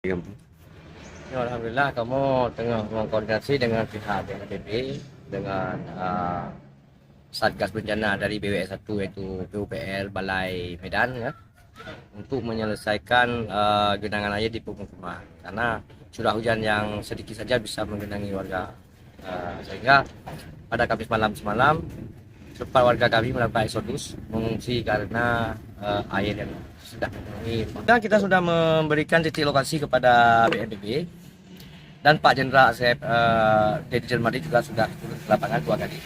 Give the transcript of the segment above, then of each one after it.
Ya, Alhamdulillah kamu tengah mengkoordinasi dengan pihak BNPB dengan Satgas Bencana dari BWS 1 yaitu PUPR Balai Medan ya untuk menyelesaikan genangan air di pemukiman karena curah hujan yang sedikit saja bisa menggenangi warga. Sehingga pada Kamis malam semalam sempat warga kami melakukan eksodus mengungsi karena air yang sudah menggenangi. Dan kita sudah memberikan titik lokasi kepada BNPB dan Pak Jenderal Asep Dedi Jelmadi juga sudah turun ke lapangan 2 kali.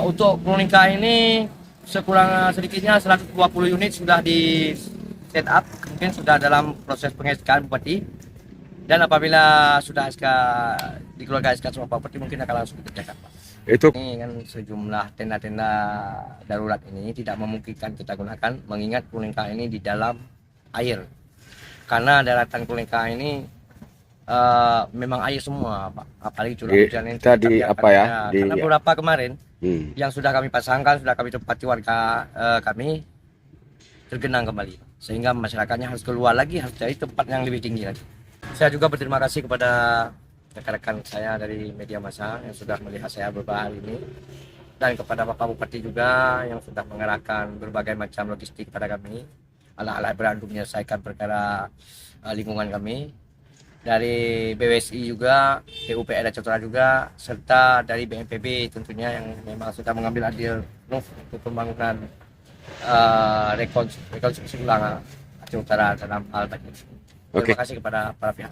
Untuk Purbalingga ini sekurang sedikitnya 120 unit sudah di set up, mungkin sudah dalam proses pengesahan Bupati, dan apabila sudah SK dikeluarkan SK sama Bupati mungkin akan langsung dikerjakan, Pak. itu Ini kan sejumlah tenda-tenda darurat ini tidak memungkinkan kita gunakan mengingat Purbalingga ini di dalam air karena daratan Purbalingga ini memang air semua, Pak. Apalagi curah hujan ini tadi apa ya karena beberapa kemarin hmm. yang sudah kami pasangkan, sudah kami tempati warga kami tergenang kembali, sehingga masyarakatnya harus keluar lagi, harus cari tempat yang lebih tinggi lagi. Saya juga berterima kasih kepada rekan-rekan saya dari media massa yang sudah melihat saya beberapa hari ini, dan kepada Bapak Bupati juga yang sudah mengerahkan berbagai macam logistik pada kami, alat-alat berat untuk menyelesaikan perkara lingkungan kami. Dari BWSI juga, PUPR dan Cotora juga, serta dari BNPB tentunya yang memang sudah mengambil andil untuk pembangunan rekonstruksi ulang Aceh Utara dalam hal tadi. Terima kasih kepada para pihak.